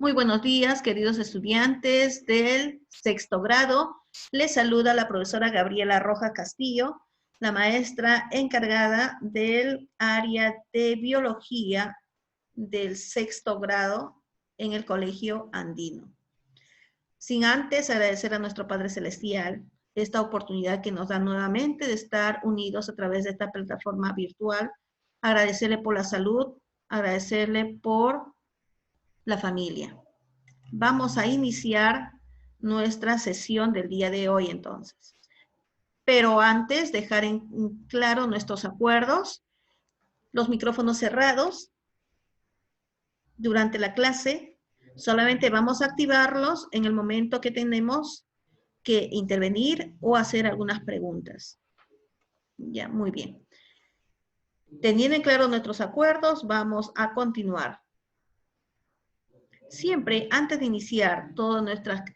Muy buenos días, queridos estudiantes del sexto grado. Les saluda la profesora Gabriela Rojas Castillo, la maestra encargada del área de biología del sexto grado en el Colegio Andino. Sin antes agradecer a nuestro Padre Celestial esta oportunidad que nos da nuevamente de estar unidos a través de esta plataforma virtual, agradecerle por la salud, agradecerle por la familia. Vamos a iniciar nuestra sesión del día de hoy entonces. Pero antes, dejar en claro nuestros acuerdos, los micrófonos cerrados durante la clase, solamente vamos a activarlos en el momento que tenemos que intervenir o hacer algunas preguntas. Ya, muy bien. Teniendo en claro nuestros acuerdos, vamos a continuar. Siempre, antes de iniciar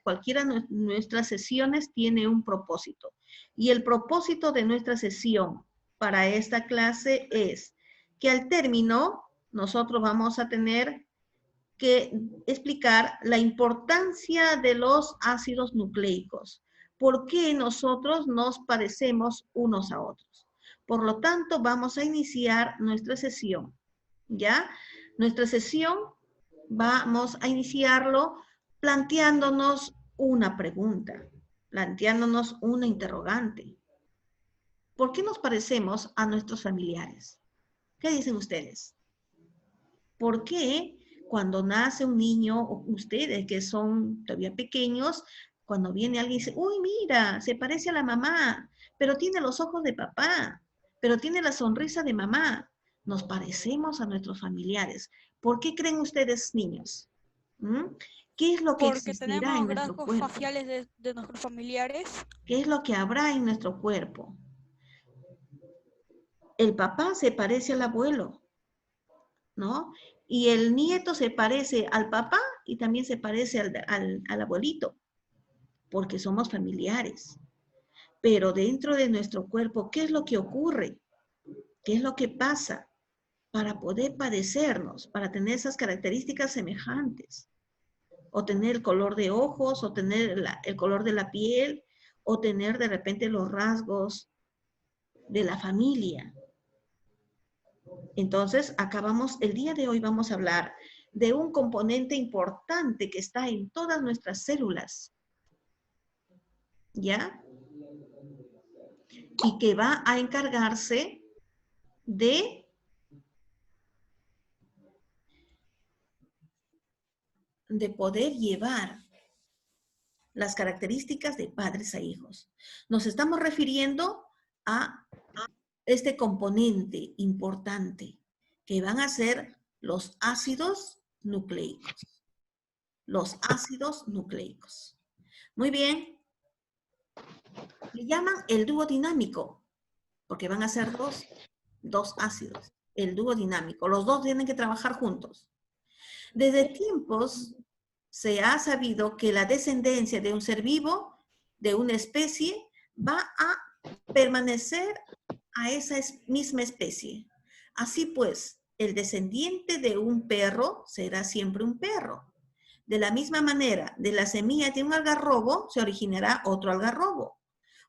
cualquiera de nuestras sesiones tiene un propósito. Y el propósito de nuestra sesión para esta clase es que al término nosotros vamos a tener que explicar la importancia de los ácidos nucleicos. ¿Por qué nosotros nos parecemos unos a otros? Por lo tanto, vamos a iniciar nuestra sesión. ¿Ya? Nuestra sesión vamos a iniciarlo planteándonos una pregunta, planteándonos una interrogante. ¿Por qué nos parecemos a nuestros familiares? ¿Qué dicen ustedes? ¿Por qué cuando nace un niño, o ustedes que son todavía pequeños, cuando viene alguien y dice, uy, mira, se parece a la mamá, pero tiene los ojos de papá, pero tiene la sonrisa de mamá? Nos parecemos a nuestros familiares. ¿Por qué creen ustedes, niños? ¿Mm? ¿Qué es lo que Porque existirá en tenemos nuestro rasgos cuerpo? faciales de nuestros familiares. ¿Qué es lo que habrá en nuestro cuerpo? El papá se parece al abuelo, ¿no? Y el nieto se parece al papá y también se parece al abuelito, porque somos familiares. Pero dentro de nuestro cuerpo, ¿qué es lo que ocurre? ¿Qué es lo que pasa para poder padecernos, para tener esas características semejantes? O tener el color de ojos, o tener el color de la piel, o tener de repente los rasgos de la familia. Entonces, el día de hoy vamos a hablar de un componente importante que está en todas nuestras células, ¿ya? Y que va a encargarse de poder llevar las características de padres a hijos. Nos estamos refiriendo a este componente importante que van a ser los ácidos nucleicos. Los ácidos nucleicos. Muy bien. Le llaman el dúo dinámico, porque van a ser dos ácidos. El dúo dinámico. Los dos tienen que trabajar juntos. Desde tiempos se ha sabido que la descendencia de un ser vivo, de una especie, va a permanecer a esa misma especie. Así pues, el descendiente de un perro será siempre un perro. De la misma manera, de la semilla de un algarrobo se originará otro algarrobo.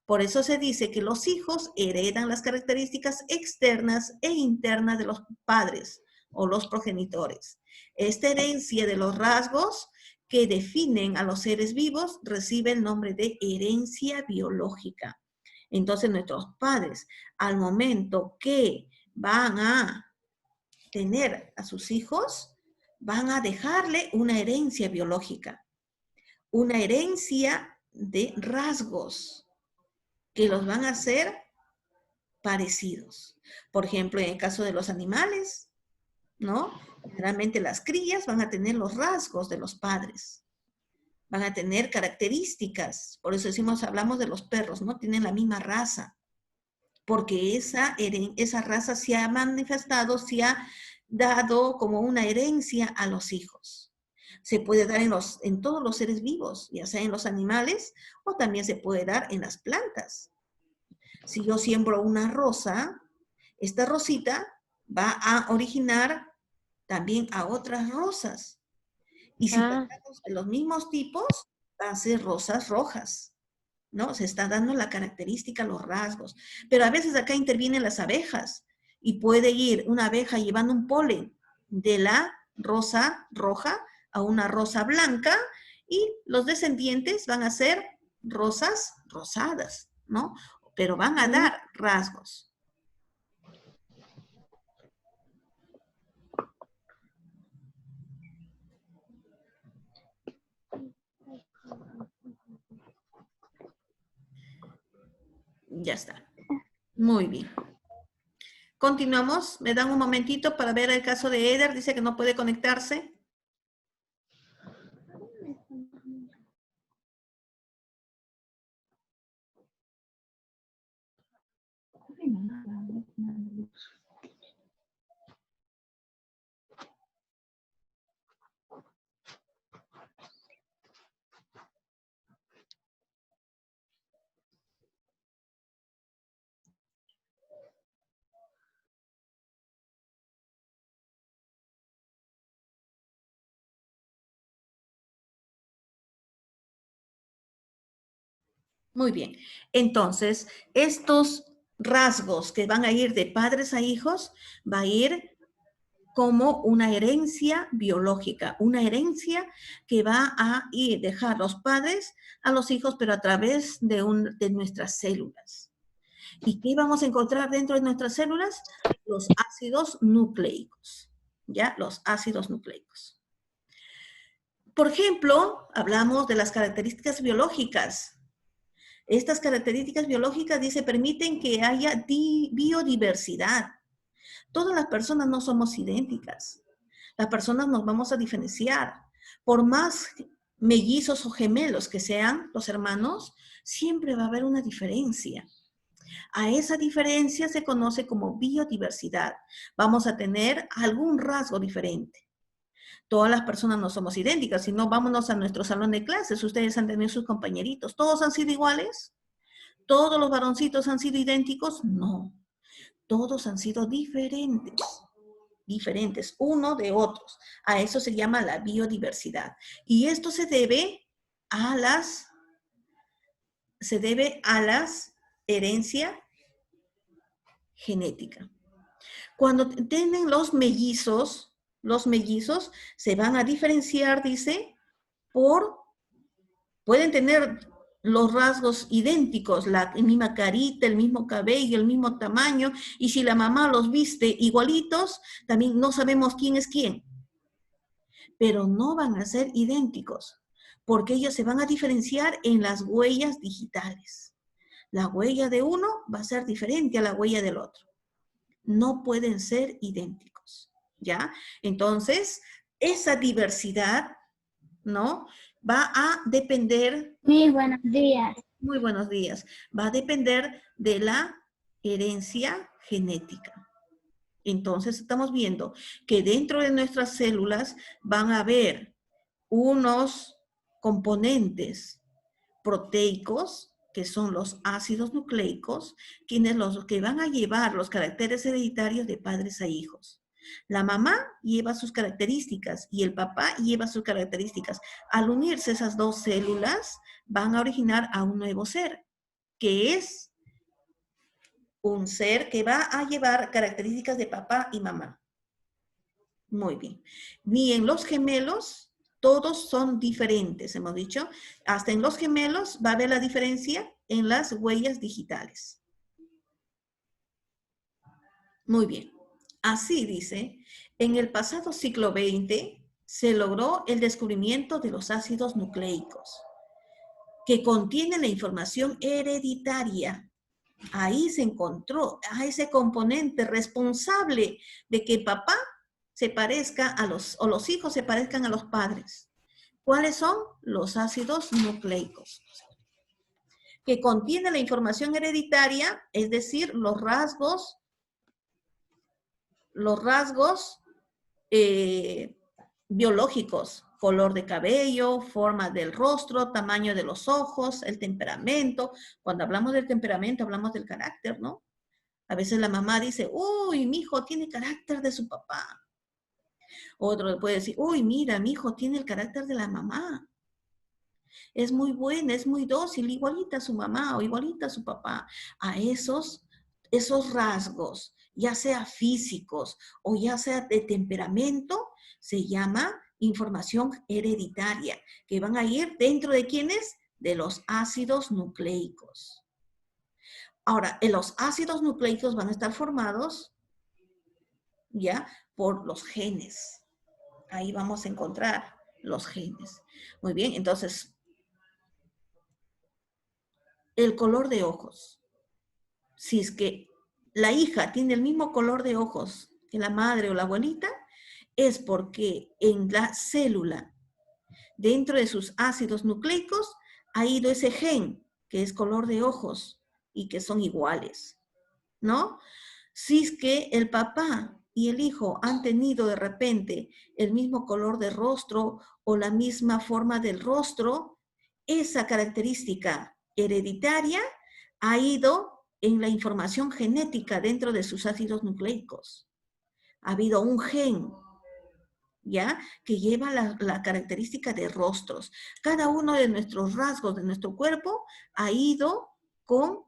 Por eso se dice que los hijos heredan las características externas e internas de los padres o los progenitores. Esta herencia de los rasgos que definen a los seres vivos recibe el nombre de herencia biológica. Entonces nuestros padres, al momento que van a tener a sus hijos, van a dejarle una herencia biológica, una herencia de rasgos que los van a hacer parecidos. Por ejemplo, en el caso de los animales, ¿no? Generalmente las crías van a tener los rasgos de los padres, van a tener características, por eso hablamos de los perros, ¿no? Tienen la misma raza, porque esa raza se ha manifestado, se ha dado como una herencia a los hijos. Se puede dar en todos los seres vivos, ya sea en los animales o también se puede dar en las plantas. Si yo siembro una rosa, esta rosita va a originar también a otras rosas. Y si pasamos de los mismos tipos, va a ser rosas rojas, ¿no? Se está dando la característica, los rasgos. Pero a veces acá intervienen las abejas y puede ir una abeja llevando un polen de la rosa roja a una rosa blanca y los descendientes van a ser rosas rosadas, ¿no? Pero van a dar rasgos. Ya está. Muy bien. Continuamos. Me dan un momentito para ver el caso de Eder. Dice que no puede conectarse. Muy bien. Entonces, estos rasgos que van a ir de padres a hijos, va a ir como una herencia biológica, una herencia que va a ir, dejar los padres a los hijos, pero a través de nuestras células. ¿Y qué vamos a encontrar dentro de nuestras células? Los ácidos nucleicos, ¿ya? Los ácidos nucleicos. Por ejemplo, hablamos de las características biológicas. Estas características biológicas, dice, permiten que haya biodiversidad. Todas las personas no somos idénticas. Las personas nos vamos a diferenciar. Por más mellizos o gemelos que sean los hermanos, siempre va a haber una diferencia. A esa diferencia se conoce como biodiversidad. Vamos a tener algún rasgo diferente. Todas las personas no somos idénticas, sino vámonos a nuestro salón de clases. Ustedes han tenido sus compañeritos. ¿Todos han sido iguales? ¿Todos los varoncitos han sido idénticos? No. Todos han sido diferentes. Diferentes uno de otros. A eso se llama la biodiversidad. Y esto se debe a las herencia genética. Cuando tienen los mellizos se van a diferenciar, dice, pueden tener los rasgos idénticos, la misma carita, el mismo cabello, el mismo tamaño, y si la mamá los viste igualitos, también no sabemos quién es quién. Pero no van a ser idénticos, porque ellos se van a diferenciar en las huellas digitales. La huella de uno va a ser diferente a la huella del otro. No pueden ser idénticos, ¿ya? Entonces, esa diversidad, ¿no? Va a depender... Muy buenos días. Muy buenos días. Va a depender de la herencia genética. Entonces, estamos viendo que dentro de nuestras células van a haber unos componentes proteicos, que son los ácidos nucleicos, quienes los que van a llevar los caracteres hereditarios de padres a hijos. La mamá lleva sus características y el papá lleva sus características. Al unirse esas dos células, van a originar a un nuevo ser, que es un ser que va a llevar características de papá y mamá. Muy bien. Ni en los gemelos, todos son diferentes, hemos dicho. Hasta en los gemelos va a haber la diferencia en las huellas digitales. Muy bien. Así dice, en el pasado siglo XX se logró el descubrimiento de los ácidos nucleicos, que contienen la información hereditaria. Ahí se encontró a ese componente responsable de que papá se parezca o los hijos se parezcan a los padres. ¿Cuáles son? Los ácidos nucleicos, que contienen la información hereditaria, es decir, los rasgos biológicos, color de cabello, forma del rostro, tamaño de los ojos, el temperamento. Cuando hablamos del temperamento, hablamos del carácter, ¿no? A veces la mamá dice, uy, mi hijo tiene carácter de su papá. Otro puede decir, uy, mira, mi hijo tiene el carácter de la mamá. Es muy buena, es muy dócil, igualita a su mamá o igualita a su papá. A esos rasgos, ya sea físicos o ya sea de temperamento, se llama información hereditaria, que van a ir dentro de ¿quiénes? De los ácidos nucleicos. Ahora, los ácidos nucleicos van a estar formados ya por los genes. Ahí vamos a encontrar los genes. Muy bien, entonces, el color de ojos. Si es que la hija tiene el mismo color de ojos que la madre o la abuelita, es porque en la célula, dentro de sus ácidos nucleicos, ha ido ese gen, que es color de ojos, y que son iguales, ¿no? Si es que el papá y el hijo han tenido de repente el mismo color de rostro o la misma forma del rostro, esa característica hereditaria ha ido en la información genética dentro de sus ácidos nucleicos. Ha habido un gen, ¿ya? Que lleva la característica de rostros. Cada uno de nuestros rasgos de nuestro cuerpo ha ido con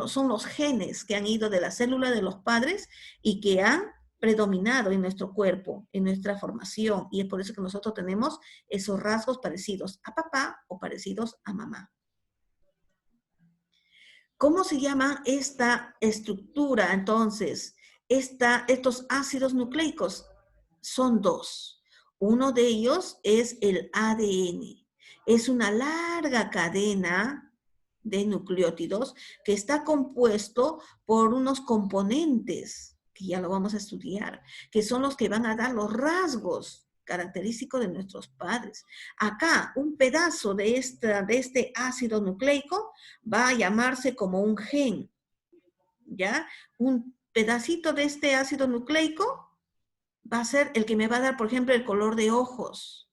son los genes que han ido de la célula de los padres y que han predominado en nuestro cuerpo, en nuestra formación. Y es por eso que nosotros tenemos esos rasgos parecidos a papá o parecidos a mamá. ¿Cómo se llama esta estructura, entonces? Estos ácidos nucleicos son dos. Uno de ellos es el ADN. Es una larga cadena de nucleótidos que está compuesto por unos componentes, que ya lo vamos a estudiar, que son los que van a dar los rasgos característicos de nuestros padres. Acá, un pedazo de este ácido nucleico va a llamarse como un gen, ¿ya? Un pedacito de este ácido nucleico va a ser el que me va a dar, por ejemplo, el color de ojos.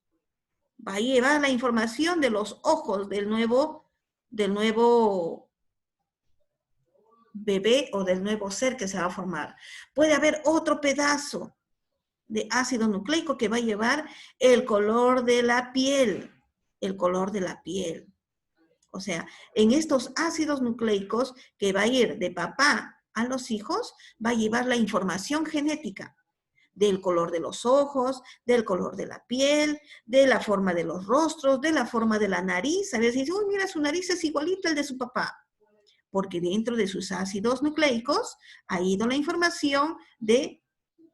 Va a llevar la información de los ojos del nuevo bebé o del nuevo ser que se va a formar. Puede haber otro pedazo de ácido nucleico que va a llevar el color de la piel, el color de la piel. O sea, en estos ácidos nucleicos que va a ir de papá a los hijos, va a llevar la información genética del color de los ojos, del color de la piel, de la forma de los rostros, de la forma de la nariz. A veces dicen, uy, mira, su nariz es igualita al de su papá. Porque dentro de sus ácidos nucleicos ha ido la información de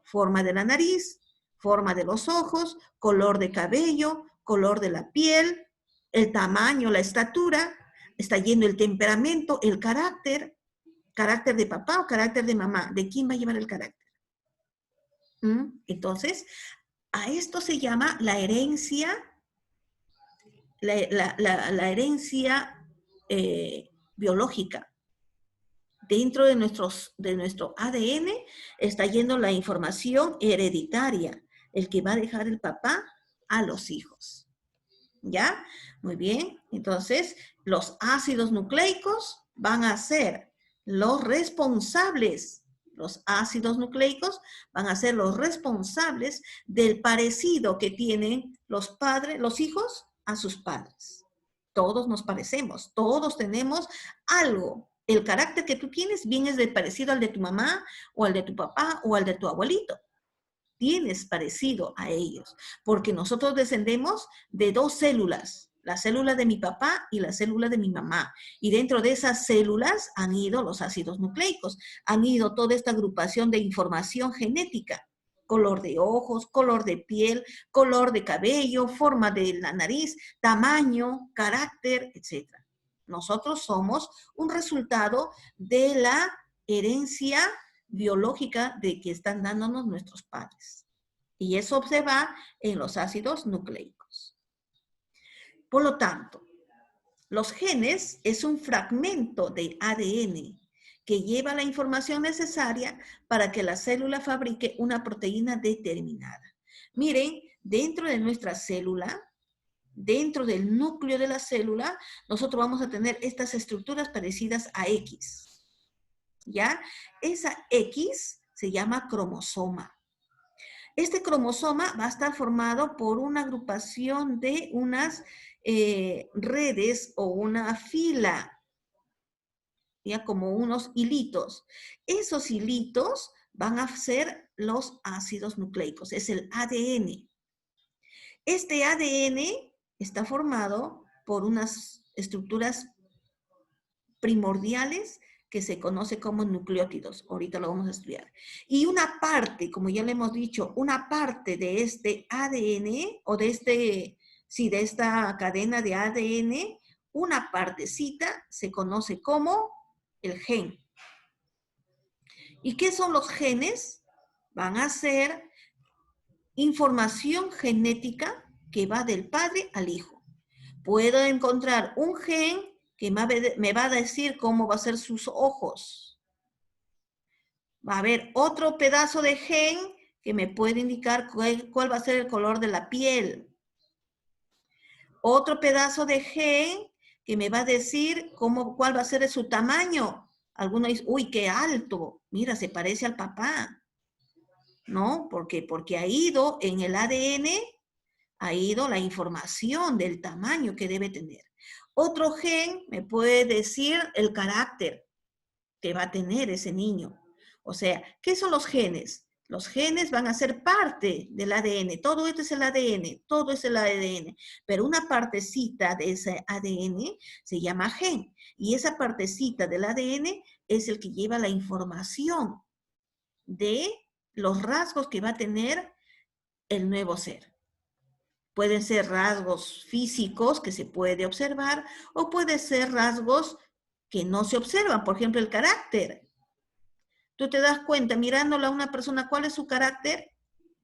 forma de la nariz, forma de los ojos, color de cabello, color de la piel, el tamaño, la estatura, está yendo el temperamento, el carácter de papá o carácter de mamá. ¿De quién va a llevar el carácter? Entonces, a esto se llama la herencia, la herencia biológica. Dentro de nuestro ADN está yendo la información hereditaria, el que va a dejar el papá a los hijos. ¿Ya? Muy bien. Entonces, los ácidos nucleicos van a ser los responsables. Los ácidos nucleicos van a ser los responsables del parecido que tienen los hijos a sus padres. Todos nos parecemos, todos tenemos algo. El carácter que tú tienes bien es de parecido al de tu mamá o al de tu papá o al de tu abuelito. Tienes parecido a ellos, porque nosotros descendemos de dos células, la célula de mi papá y la célula de mi mamá. Y dentro de esas células han ido los ácidos nucleicos, han ido toda esta agrupación de información genética. Color de ojos, color de piel, color de cabello, forma de la nariz, tamaño, carácter, etc. Nosotros somos un resultado de la herencia biológica de que están dándonos nuestros padres. Y eso se va en los ácidos nucleicos. Por lo tanto, los genes es un fragmento de ADN que lleva la información necesaria para que la célula fabrique una proteína determinada. Miren, dentro de nuestra célula, dentro del núcleo de la célula, nosotros vamos a tener estas estructuras parecidas a X. ¿Ya? Esa X se llama cromosoma. Este cromosoma va a estar formado por una agrupación de unas redes o una fila, ya como unos hilitos. Esos hilitos van a ser los ácidos nucleicos, es el ADN. Este ADN está formado por unas estructuras primordiales que se conoce como nucleótidos. Ahorita lo vamos a estudiar. Y una parte, como ya le hemos dicho, una parte de este ADN o de de esta cadena de ADN, una partecita se conoce como el gen. ¿Y qué son los genes? Van a ser información genética que va del padre al hijo. Puedo encontrar un gen que me va a decir cómo va a ser sus ojos. Va a haber otro pedazo de gen que me puede indicar cuál va a ser el color de la piel. Otro pedazo de gen que me va a decir cuál va a ser su tamaño. Algunos dicen, uy, qué alto. Mira, se parece al papá. ¿No? Porque ha ido en el ADN, ha ido la información del tamaño que debe tener. Otro gen me puede decir el carácter que va a tener ese niño. O sea, ¿qué son los genes? Los genes van a ser parte del ADN. Todo esto es el ADN, todo es el ADN. Pero una partecita de ese ADN se llama gen. Y esa partecita del ADN es el que lleva la información de los rasgos que va a tener el nuevo ser. Pueden ser rasgos físicos que se puede observar o pueden ser rasgos que no se observan. Por ejemplo, el carácter. ¿Tú te das cuenta mirándola a una persona cuál es su carácter?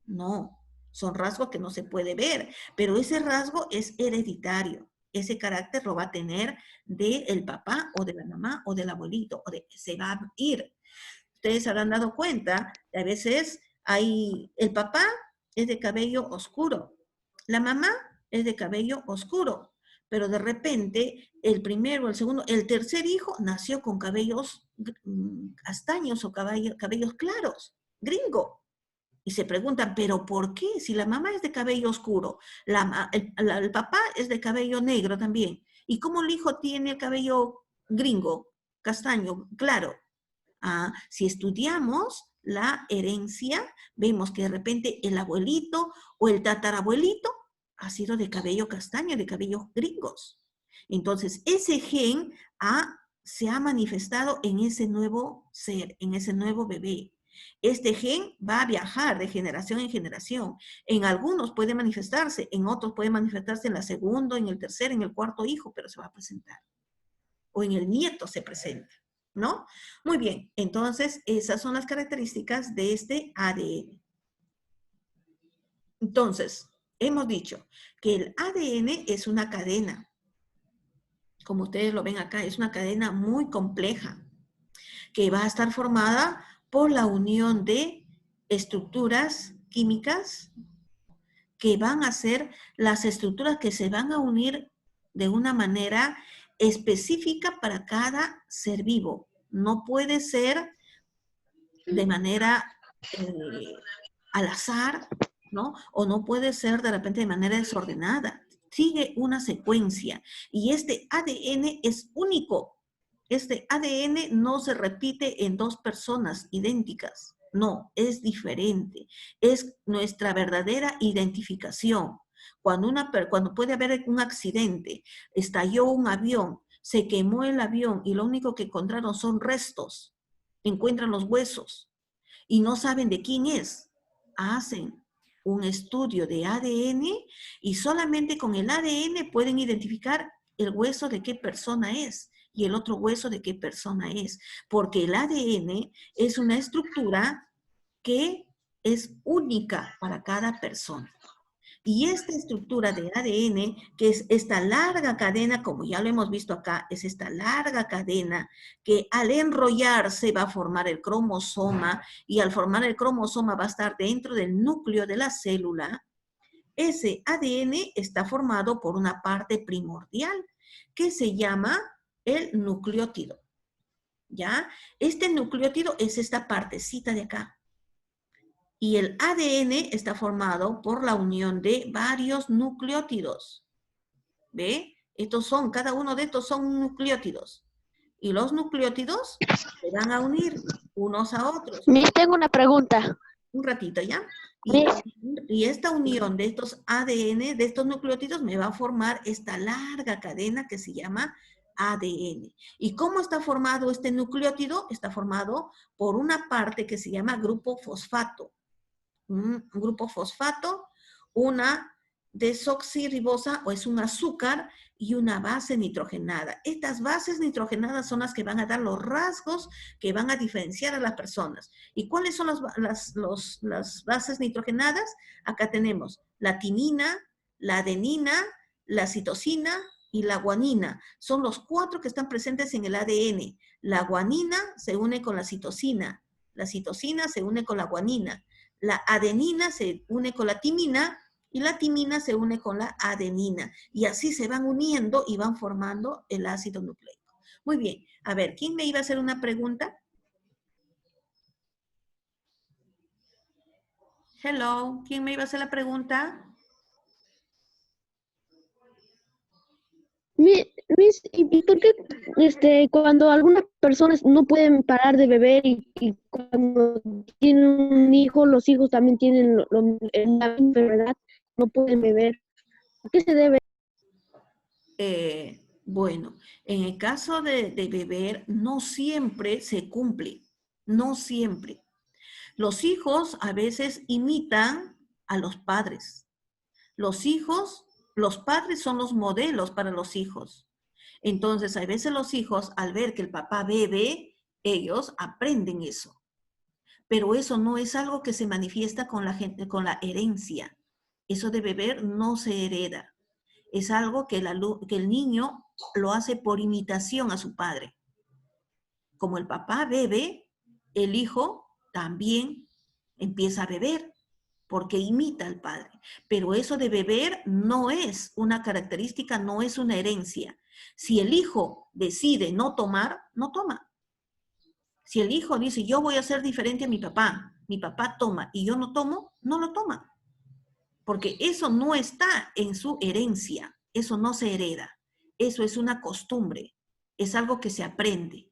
No, son rasgos que no se puede ver, pero ese rasgo es hereditario. Ese carácter lo va a tener del papá o de la mamá o del abuelito, se va a ir. Ustedes se habrán dado cuenta que a veces el papá es de cabello oscuro, la mamá es de cabello oscuro, pero de repente el primero, el segundo, el tercer hijo nació con cabellos castaños o cabellos claros, gringo. Y se preguntan, ¿pero por qué? Si la mamá es de cabello oscuro, el papá es de cabello negro también. ¿Y cómo el hijo tiene el cabello gringo, castaño, claro? Si estudiamos la herencia, vemos que de repente el abuelito o el tatarabuelito ha sido de cabello castaño, de cabellos gringos. Entonces, ese gen se ha manifestado en ese nuevo ser, en ese nuevo bebé. Este gen va a viajar de generación en generación. En algunos puede manifestarse, en otros puede manifestarse en la segunda, en el tercer, en el cuarto hijo, pero se va a presentar. O en el nieto se presenta, ¿no? Muy bien, entonces esas son las características de este ADN. Entonces, hemos dicho que el ADN es una cadena. Como ustedes lo ven acá, es una cadena muy compleja que va a estar formada por la unión de estructuras químicas que van a ser las estructuras que se van a unir de una manera específica para cada ser vivo. No puede ser de manera al azar, ¿no? O no puede ser de repente de manera desordenada. Sigue una secuencia y este ADN es único. Este ADN no se repite en dos personas idénticas. No, es diferente. Es nuestra verdadera identificación. Cuando puede haber un accidente, estalló un avión, se quemó el avión y lo único que encontraron son restos, encuentran los huesos y no saben de quién es. Hacen un estudio de ADN y solamente con el ADN pueden identificar el hueso de qué persona es y el otro hueso de qué persona es, porque el ADN es una estructura que es única para cada persona. Y esta estructura de ADN, que es esta larga cadena, como ya lo hemos visto acá, es esta larga cadena que al enrollarse va a formar el cromosoma y al formar el cromosoma va a estar dentro del núcleo de la célula. Ese ADN está formado por una parte primordial que se llama el nucleótido. ¿Ya? Este nucleótido es esta partecita de acá. Y el ADN está formado por la unión de varios nucleótidos. ¿Ve? Cada uno de estos son nucleótidos. Y los nucleótidos se van a unir unos a otros. Miss, tengo una pregunta. Un ratito, ¿ya? Miss, Y esta unión de estos ADN, de estos nucleótidos, me va a formar esta larga cadena que se llama ADN. ¿Y cómo está formado este nucleótido? Está formado por una parte que se llama grupo fosfato. Un grupo fosfato, una desoxirribosa, o es un azúcar, y una base nitrogenada. Estas bases nitrogenadas son las que van a dar los rasgos que van a diferenciar a las personas. ¿Y cuáles son las bases nitrogenadas? Acá tenemos la timina, la adenina, la citosina y la guanina. Son los 4 que están presentes en el ADN. La guanina se une con la citosina se une con la guanina. La adenina se une con la timina y la timina se une con la adenina. Y así se van uniendo y van formando el ácido nucleico. Muy bien. A ver, ¿quién me iba a hacer una pregunta? Hello, ¿quién me iba a hacer la pregunta? Miss, ¿y por qué cuando algunas personas no pueden parar de beber y cuando tienen un hijo, los hijos también tienen la enfermedad, no pueden beber? ¿A qué se debe? Bueno, en el caso de beber, no siempre se cumple, no siempre. Los hijos a veces imitan a los padres. Los padres son los modelos para los hijos. Entonces, a veces los hijos, al ver que el papá bebe, ellos aprenden eso. Pero eso no es algo que se manifiesta con la gente, con la herencia. Eso de beber no se hereda. Es algo que el niño lo hace por imitación a su padre. Como el papá bebe, el hijo también empieza a beber porque imita al padre. Pero eso de beber no es una característica, no es una herencia. Si el hijo decide no tomar, no toma. Si el hijo dice, yo voy a ser diferente a mi papá toma y yo no tomo, no lo toma. Porque eso no está en su herencia, eso no se hereda. Eso es una costumbre, es algo que se aprende.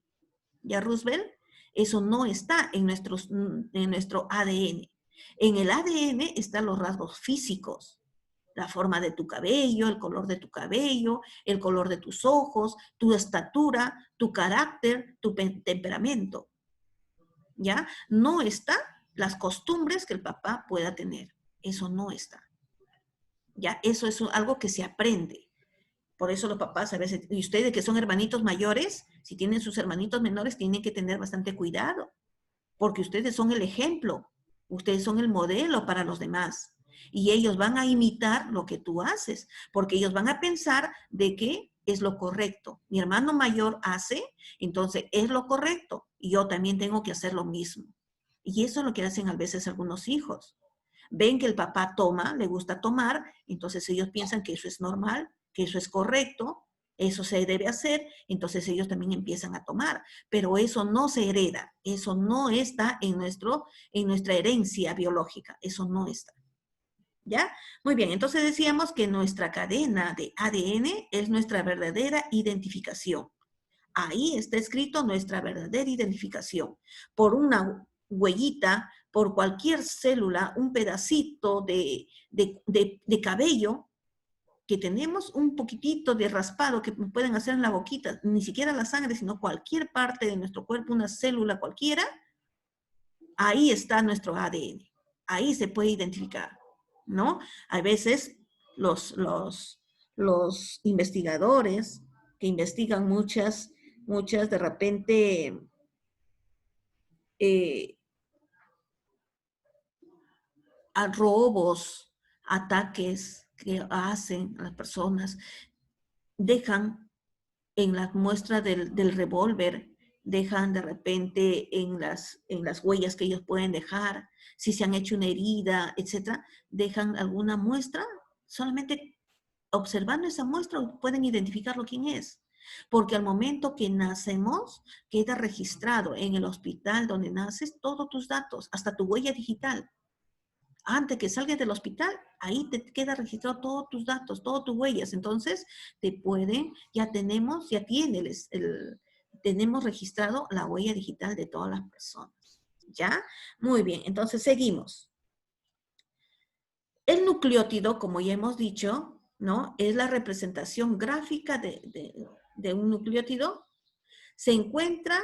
¿Ya, Roosevelt? Eso no está en nuestro ADN. En el ADN están los rasgos físicos, la forma de tu cabello, el color de tu cabello, el color de tus ojos, tu estatura, tu carácter, tu temperamento. ¿Ya? No está las costumbres que el papá pueda tener. Eso no está. ¿Ya? Eso es algo que se aprende. Por eso los papás a veces, y ustedes que son hermanitos mayores, si tienen sus hermanitos menores, tienen que tener bastante cuidado, porque ustedes son el ejemplo, ustedes son el modelo para los demás. Y ellos van a imitar lo que tú haces, porque ellos van a pensar de que es lo correcto. Mi hermano mayor hace, entonces es lo correcto, y yo también tengo que hacer lo mismo. Y eso es lo que hacen a veces algunos hijos. Ven que el papá toma, le gusta tomar, entonces ellos piensan que eso es normal, que eso es correcto, eso se debe hacer, entonces ellos también empiezan a tomar. Pero eso no se hereda, eso no está en nuestra herencia biológica, eso no está. ¿Ya? Muy bien, entonces decíamos que nuestra cadena de ADN es nuestra verdadera identificación. Ahí está escrito nuestra verdadera identificación. Por una huellita, por cualquier célula, un pedacito de cabello que tenemos, un poquitito de raspado que pueden hacer en la boquita, ni siquiera la sangre, sino cualquier parte de nuestro cuerpo, una célula cualquiera, ahí está nuestro ADN. Ahí se puede identificar, ¿no? A veces los investigadores que investigan muchas de repente a robos, ataques que hacen a las personas, dejan en la muestra del revólver, dejan de repente en las huellas que ellos pueden dejar, si se han hecho una herida, etcétera, dejan alguna muestra, solamente observando esa muestra pueden identificarlo quién es. Porque al momento que nacemos, queda registrado en el hospital donde naces todos tus datos, hasta tu huella digital. antes que salgas del hospital, ahí te queda registrado todos tus datos, todas tus huellas. Entonces, tenemos registrado la huella digital de todas las personas. ¿Ya? Muy bien, entonces seguimos. El nucleótido, como ya hemos dicho, ¿no? Es la representación gráfica de un nucleótido. Se encuentran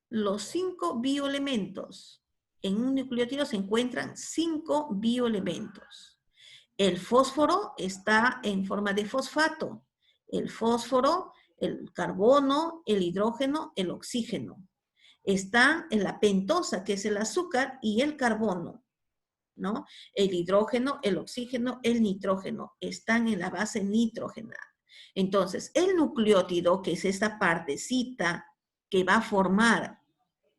los 5 bioelementos. En un nucleótido se encuentran 5 bioelementos. El fósforo está en forma de fosfato. El fósforo, el carbono, el hidrógeno, el oxígeno. Está en la pentosa, que es el azúcar, y el carbono, ¿no? El hidrógeno, el oxígeno, el nitrógeno. Están en la base nitrogenada. Entonces, el nucleótido, que es esta partecita que va a formar,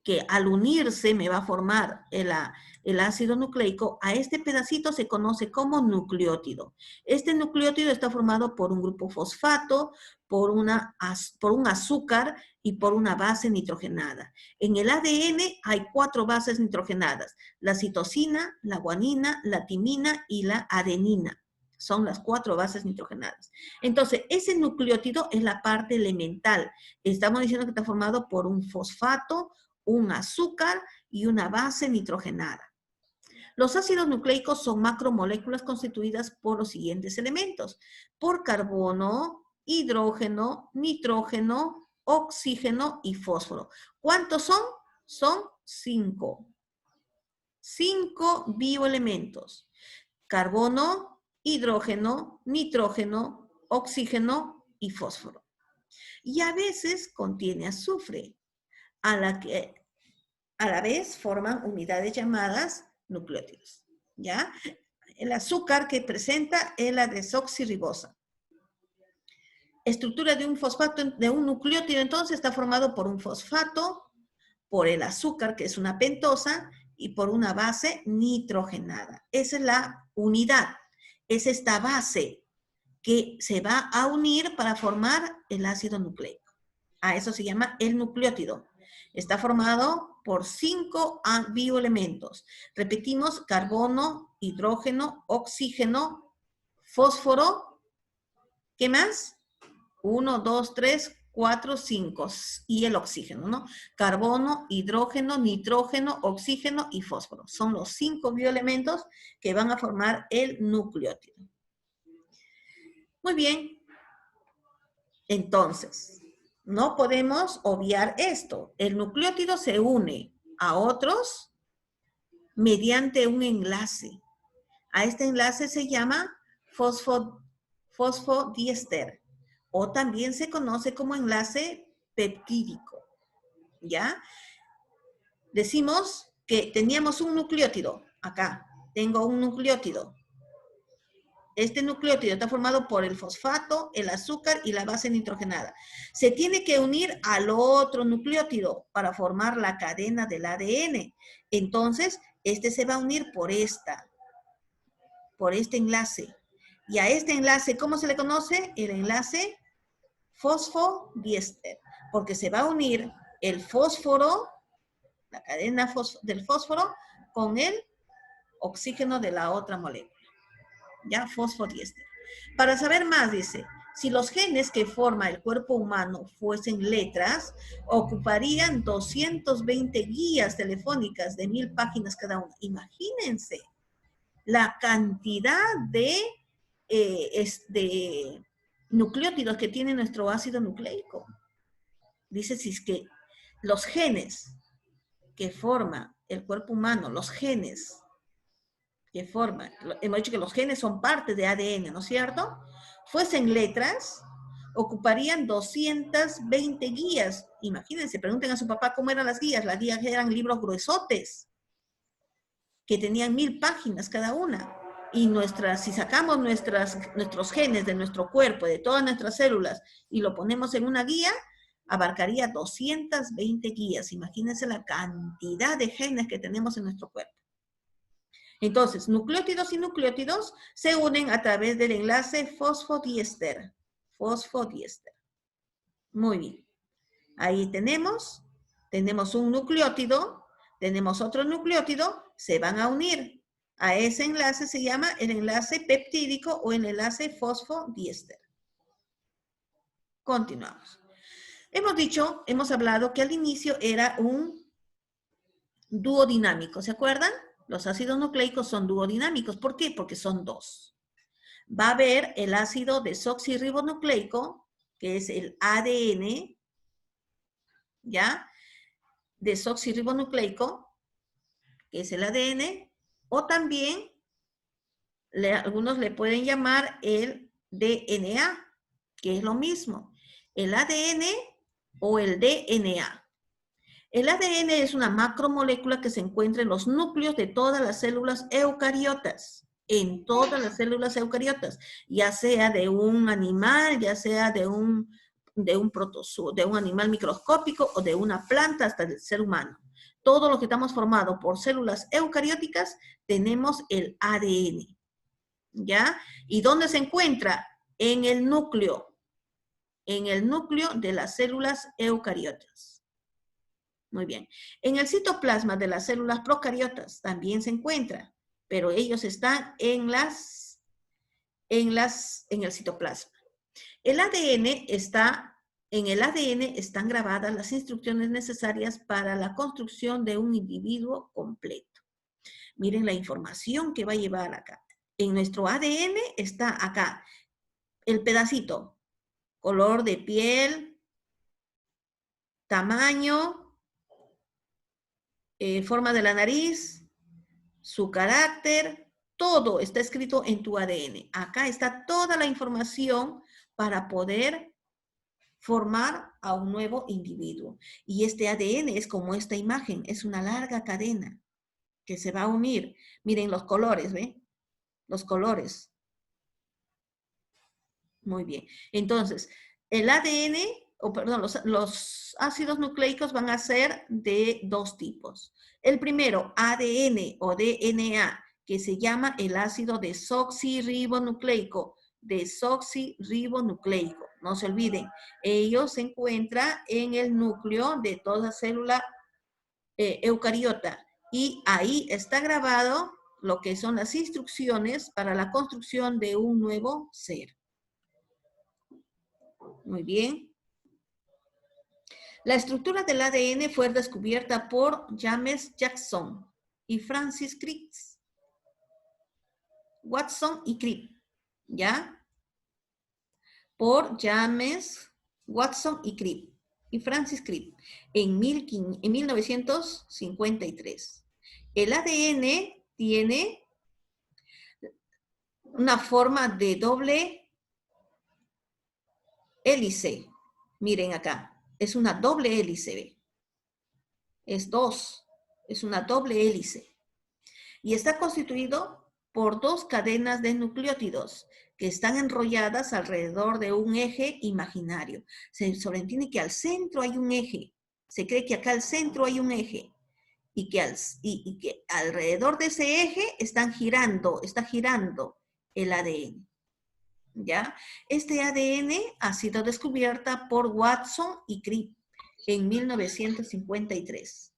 que al unirse me va a formar el ácido nucleico, a este pedacito se conoce como nucleótido. Este nucleótido está formado por un grupo fosfato, por un azúcar y por una base nitrogenada. En el ADN hay 4 bases nitrogenadas: la citosina, la guanina, la timina y la adenina. Son las 4 bases nitrogenadas. Entonces, ese nucleótido es la parte elemental. Estamos diciendo que está formado por un fosfato, un azúcar y una base nitrogenada. Los ácidos nucleicos son macromoléculas constituidas por los siguientes elementos: por carbono, hidrógeno, nitrógeno, oxígeno y fósforo. ¿Cuántos son? Son 5. 5 bioelementos: carbono, hidrógeno, nitrógeno, oxígeno y fósforo. Y a veces contiene azufre, a la vez forman unidades llamadas nucleótidos, ¿ya? El azúcar que presenta es la desoxirribosa. Estructura de un fosfato, de un nucleótido, entonces, está formado por un fosfato, por el azúcar, que es una pentosa, y por una base nitrogenada. Esa es la unidad. Es esta base que se va a unir para formar el ácido nucleico. A eso se llama el nucleótido. Está formado por 5 bioelementos. Repetimos: carbono, hidrógeno, oxígeno, fósforo. ¿Qué más? 1, 2, 3, 4, 5. Y el oxígeno, ¿no? Carbono, hidrógeno, nitrógeno, oxígeno y fósforo. Son los 5 bioelementos que van a formar el nucleótido. Muy bien. Entonces, no podemos obviar esto. El nucleótido se une a otros mediante un enlace. A este enlace se llama fosfodiéster, o también se conoce como enlace peptídico, ¿ya? Decimos que teníamos un nucleótido. Acá tengo un nucleótido. Este nucleótido está formado por el fosfato, el azúcar y la base nitrogenada. Se tiene que unir al otro nucleótido para formar la cadena del ADN. Entonces, este se va a unir por este enlace. Y a este enlace, ¿cómo se le conoce? El enlace fosfodiéster, porque se va a unir el fósforo, la cadena del fósforo, con el oxígeno de la otra molécula. ¿Ya? Fosfodiéster. Para saber más, dice, si los genes que forma el cuerpo humano fuesen letras, ocuparían 220 guías telefónicas de 1000 páginas cada una. Imagínense la cantidad de nucleótidos que tiene nuestro ácido nucleico. Dice, si es que los genes que forma el cuerpo humano, los genes que forman, hemos dicho que los genes son parte de ADN, ¿no es cierto? Fuesen letras, ocuparían 220 guías. Imagínense, pregunten a su papá cómo eran las guías. Las guías eran libros gruesotes, que tenían 1000 páginas cada una. Y si sacamos nuestros genes de nuestro cuerpo, de todas nuestras células, y lo ponemos en una guía, abarcaría 220 guías. Imagínense la cantidad de genes que tenemos en nuestro cuerpo. Entonces, nucleótidos y nucleótidos se unen a través del enlace fosfodiéster. Fosfodiéster. Muy bien. Ahí tenemos un nucleótido, tenemos otro nucleótido, se van a unir. A ese enlace se llama el enlace peptídico o el enlace fosfodiéster. Continuamos. Hemos hablado que al inicio era un duodinámico, ¿se acuerdan? Los ácidos nucleicos son duodinámicos. ¿Por qué? Porque son dos. Va a haber el ácido desoxirribonucleico, que es el ADN, ¿ya? Desoxirribonucleico, que es el ADN, o también algunos le pueden llamar el DNA, que es lo mismo, el ADN o el DNA. El ADN es una macromolécula que se encuentra en los núcleos de todas las células eucariotas, en todas las células eucariotas, ya sea de un animal, ya sea de un protozoo, de un animal microscópico o de una planta hasta del ser humano. Todo lo que estamos formado por células eucarióticas tenemos el ADN, ¿ya? ¿Y dónde se encuentra? En el núcleo de las células eucariotas. Muy bien. En el citoplasma de las células procariotas también se encuentra, pero ellos están en el citoplasma. En el ADN están grabadas las instrucciones necesarias para la construcción de un individuo completo. Miren la información que va a llevar acá. En nuestro ADN está acá el pedacito, color de piel, tamaño, forma de la nariz, su carácter, todo está escrito en tu ADN. Acá está toda la información para poder formar a un nuevo individuo. Y este ADN es como esta imagen, es una larga cadena que se va a unir. Miren los colores, ¿ven? Los colores. Muy bien. Entonces, el ADN, los ácidos nucleicos van a ser de dos tipos. El primero, ADN o DNA, que se llama el ácido desoxirribonucleico. Desoxirribonucleico. No se olviden, ello se encuentra en el núcleo de toda célula eucariota. Y ahí está grabado lo que son las instrucciones para la construcción de un nuevo ser. Muy bien. La estructura del ADN fue descubierta por James Jackson y Francis Crick. Watson y Crick, ¿ya? Por James Watson y Crick y Francis Crick en 1953. El ADN tiene una forma de doble hélice. Miren acá. Es una doble hélice. Es una doble hélice. Y está constituido por dos cadenas de nucleótidos que están enrolladas alrededor de un eje imaginario. Se sobreentiende que al centro hay un eje. Se cree que acá al centro hay un eje. Y que alrededor de ese eje está girando el ADN. ¿Ya? Este ADN ha sido descubierta por Watson y Crick en 1953.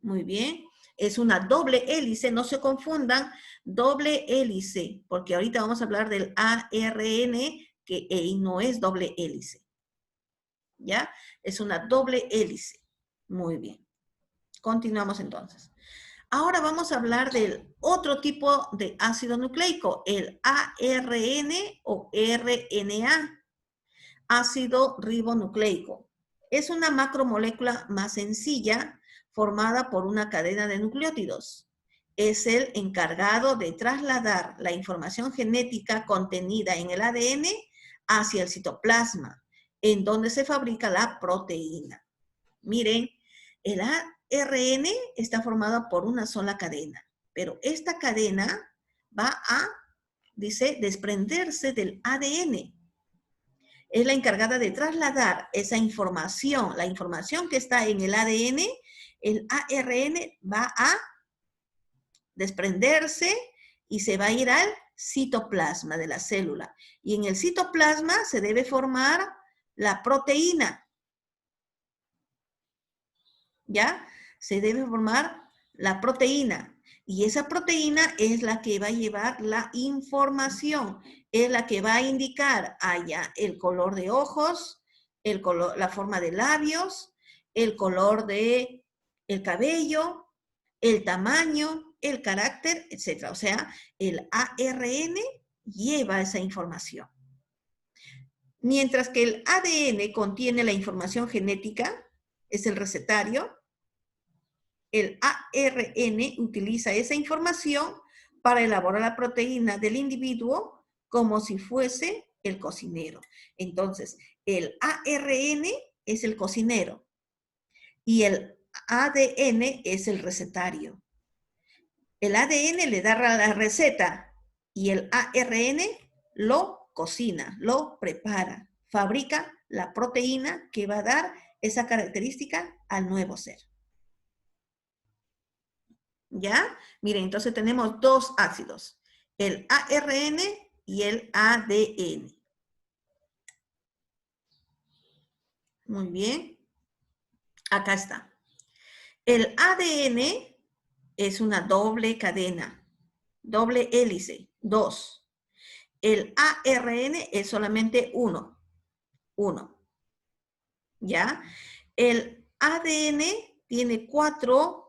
Muy bien. Es una doble hélice, no se confundan, doble hélice, porque ahorita vamos a hablar del ARN, que no es doble hélice. ¿Ya? Es una doble hélice. Muy bien. Continuamos entonces. Ahora vamos a hablar del otro tipo de ácido nucleico, el ARN o RNA, ácido ribonucleico. Es una macromolécula más sencilla formada por una cadena de nucleótidos. Es el encargado de trasladar la información genética contenida en el ADN hacia el citoplasma, en donde se fabrica la proteína. Miren, el ARN está formado por una sola cadena, pero esta cadena va a, dice, desprenderse del ADN. Es la encargada de trasladar esa información, la información que está en el ADN, el ARN va a desprenderse y se va a ir al citoplasma de la célula. Y en el citoplasma se debe formar la proteína. ¿Ya? Se debe formar la proteína. Y esa proteína es la que va a llevar la información, es la que va a indicar allá el color de ojos, el color, la forma de labios, el color de el cabello, el tamaño, el carácter, etc. O sea, el ARN lleva esa información. Mientras que el ADN contiene la información genética, es el recetario, el ARN utiliza esa información para elaborar la proteína del individuo como si fuese el cocinero. Entonces, el ARN es el cocinero y el ADN es el recetario. El ADN le da la receta y el ARN lo cocina, lo prepara, fabrica la proteína que va a dar esa característica al nuevo ser. ¿Ya? Miren, entonces tenemos dos ácidos, el ARN y el ADN. Muy bien. Acá está. El ADN es una doble cadena, doble hélice, 2. El ARN es solamente uno. ¿Ya? El ADN tiene cuatro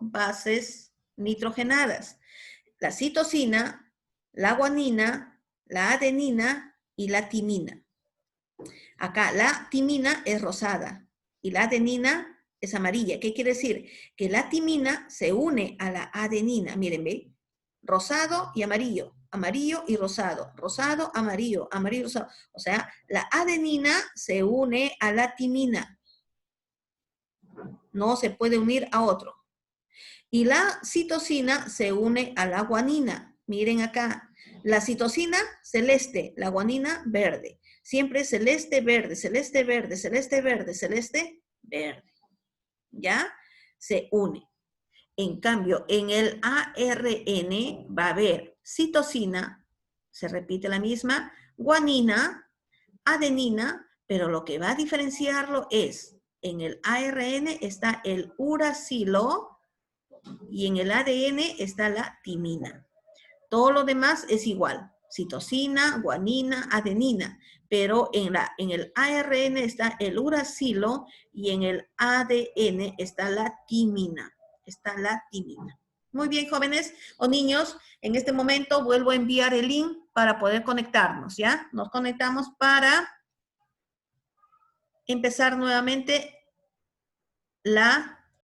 bases nitrogenadas. La citosina, la guanina, la adenina y la timina. Acá la timina es rosada y la adenina es amarilla. ¿Qué quiere decir? Que la timina se une a la adenina. Miren, ¿ve? Rosado y amarillo, amarillo y rosado, rosado, amarillo, amarillo, rosado. O sea, la adenina se une a la timina. No se puede unir a otro. Y la citosina se une a la guanina. Miren acá, la citosina celeste, la guanina verde. Siempre celeste, verde, celeste, verde, celeste, verde, celeste, verde. ¿Ya? Se une. En cambio, en el ARN va a haber citosina, se repite la misma, guanina, adenina, pero lo que va a diferenciarlo es, en el ARN está el uracilo y en el ADN está la timina. Todo lo demás es igual, citosina, guanina, adenina, pero en el ARN está el uracilo y en el ADN está la timina. Muy bien, jóvenes o niños, en este momento vuelvo a enviar el link para poder conectarnos, ¿ya? Nos conectamos para empezar nuevamente la